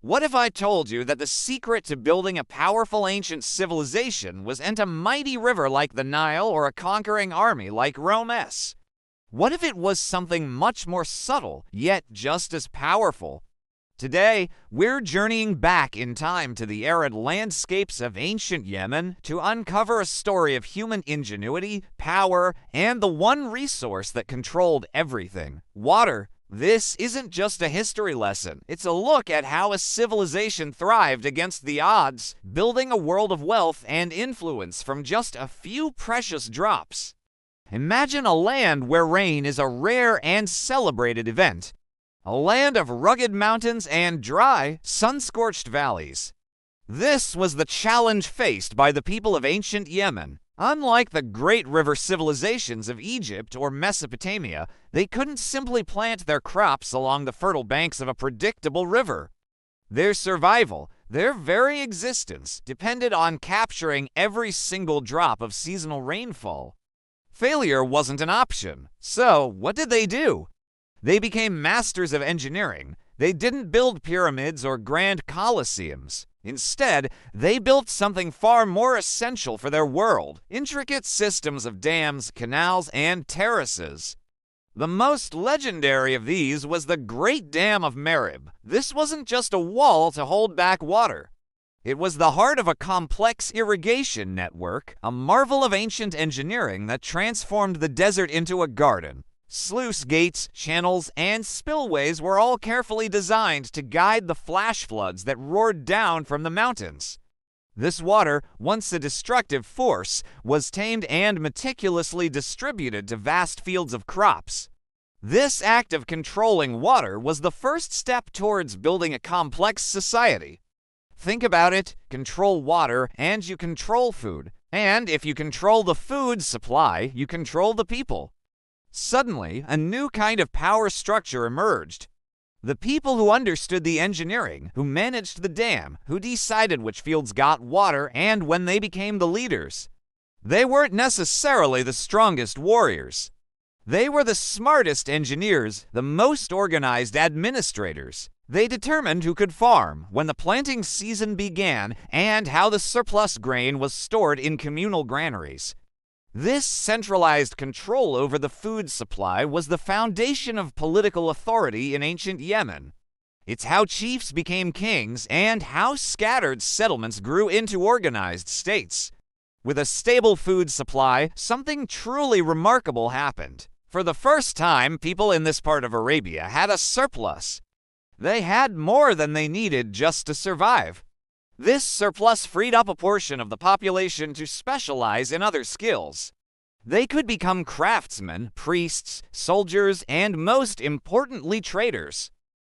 What if I told you that the secret to building a powerful ancient civilization was in a mighty river like the Nile or a conquering army like Rome's? What if it was something much more subtle, yet just as powerful? Today, we're journeying back in time to the arid landscapes of ancient Yemen to uncover a story of human ingenuity, power, and the one resource that controlled everything: water. This isn't just a history lesson. It's a look at how a civilization thrived against the odds, building a world of wealth and influence from just a few precious drops. Imagine a land where rain is a rare and celebrated event. A land of rugged mountains and dry, sun-scorched valleys. This was the challenge faced by the people of ancient Yemen. Unlike the great river civilizations of Egypt or Mesopotamia, they couldn't simply plant their crops along the fertile banks of a predictable river. Their survival, their very existence, depended on capturing every single drop of seasonal rainfall. Failure wasn't an option, so what did they do? They became masters of engineering. They didn't build pyramids or grand colosseums. Instead, they built something far more essential for their world: intricate systems of dams, canals, and terraces. The most legendary of these was the Great Dam of Marib. This wasn't just a wall to hold back water. It was the heart of a complex irrigation network, a marvel of ancient engineering that transformed the desert into a garden. Sluice gates, channels, and spillways were all carefully designed to guide the flash floods that roared down from the mountains. This water, once a destructive force, was tamed and meticulously distributed to vast fields of crops. This act of controlling water was the first step towards building a complex society. Think about it: control water, and you control food. And if you control the food supply, you control the people. Suddenly, a new kind of power structure emerged. The people who understood the engineering, who managed the dam, who decided which fields got water and when they became the leaders. They weren't necessarily the strongest warriors. They were the smartest engineers, the most organized administrators. They determined who could farm, when the planting season began, and how the surplus grain was stored in communal granaries. This centralized control over the food supply was the foundation of political authority in ancient Yemen. It's how chiefs became kings and how scattered settlements grew into organized states. With a stable food supply, something truly remarkable happened. For the first time, people in this part of Arabia had a surplus. They had more than they needed just to survive. This surplus freed up a portion of the population to specialize in other skills. They could become craftsmen, priests, soldiers, and most importantly, traders.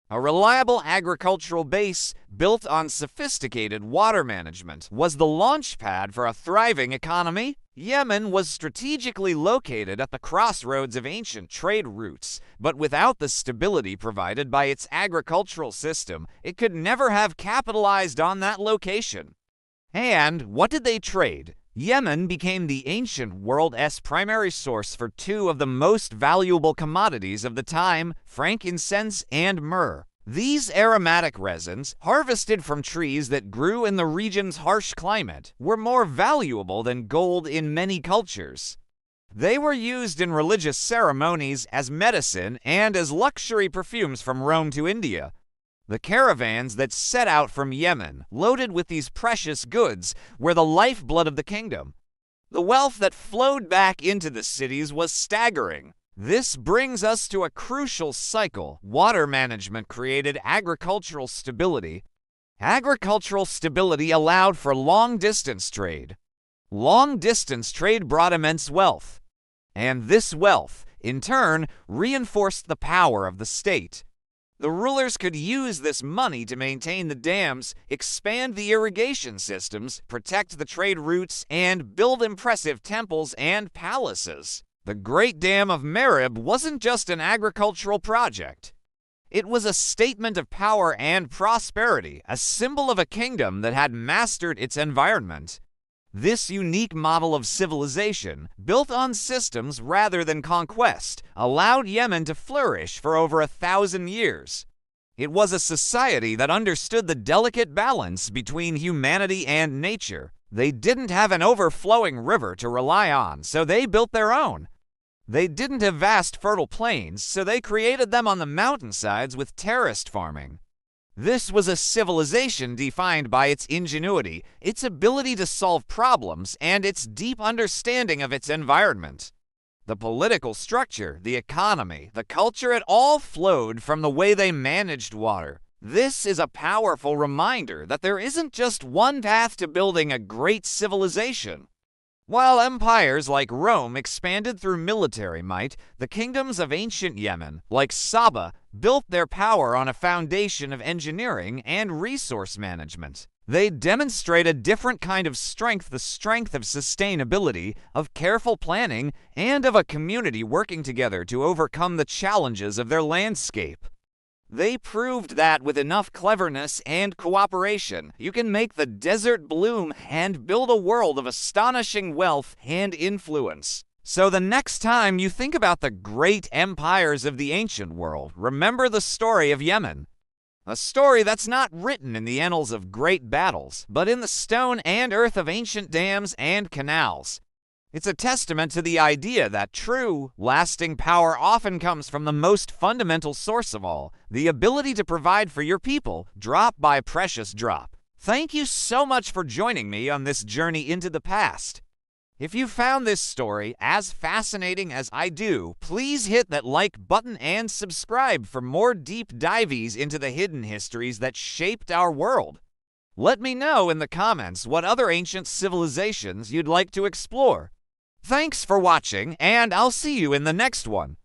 A reliable agricultural base, built on sophisticated water management, was the launchpad for a thriving economy. Yemen was strategically located at the crossroads of ancient trade routes, but without the stability provided by its agricultural system, it could never have capitalized on that location. And what did they trade? Yemen became the ancient world's primary source for two of the most valuable commodities of the time: frankincense and myrrh. These aromatic resins, harvested from trees that grew in the region's harsh climate, were more valuable than gold in many cultures. They were used in religious ceremonies, as medicine, and as luxury perfumes from Rome to India. The caravans that set out from Yemen, loaded with these precious goods, were the lifeblood of the kingdom. The wealth that flowed back into the cities was staggering. This brings us to a crucial cycle. Water management created agricultural stability. Agricultural stability allowed for long-distance trade. Long-distance trade brought immense wealth. And this wealth, in turn, reinforced the power of the state. The rulers could use this money to maintain the dams, expand the irrigation systems, protect the trade routes, and build impressive temples and palaces. The Great Dam of Marib wasn't just an agricultural project. It was a statement of power and prosperity, a symbol of a kingdom that had mastered its environment. This unique model of civilization, built on systems rather than conquest, allowed Yemen to flourish for over 1,000 years. It was a society that understood the delicate balance between humanity and nature. They didn't have an overflowing river to rely on, so they built their own. They didn't have vast fertile plains, so they created them on the mountainsides with terraced farming. This was a civilization defined by its ingenuity, its ability to solve problems, and its deep understanding of its environment. The political structure, the economy, the culture, it all flowed from the way they managed water. This is a powerful reminder that there isn't just one path to building a great civilization. While empires like Rome expanded through military might, the kingdoms of ancient Yemen, like Saba, built their power on a foundation of engineering and resource management. They demonstrate a different kind of strength, the strength of sustainability, of careful planning, and of a community working together to overcome the challenges of their landscape. They proved that with enough cleverness and cooperation, you can make the desert bloom and build a world of astonishing wealth and influence. So the next time you think about the great empires of the ancient world, remember the story of Yemen. A story that's not written in the annals of great battles, but in the stone and earth of ancient dams and canals. It's a testament to the idea that true, lasting power often comes from the most fundamental source of all, the ability to provide for your people, drop by precious drop. Thank you so much for joining me on this journey into the past. If you found this story as fascinating as I do, please hit that like button and subscribe for more deep dives into the hidden histories that shaped our world. Let me know in the comments what other ancient civilizations you'd like to explore. Thanks for watching, and I'll see you in the next one.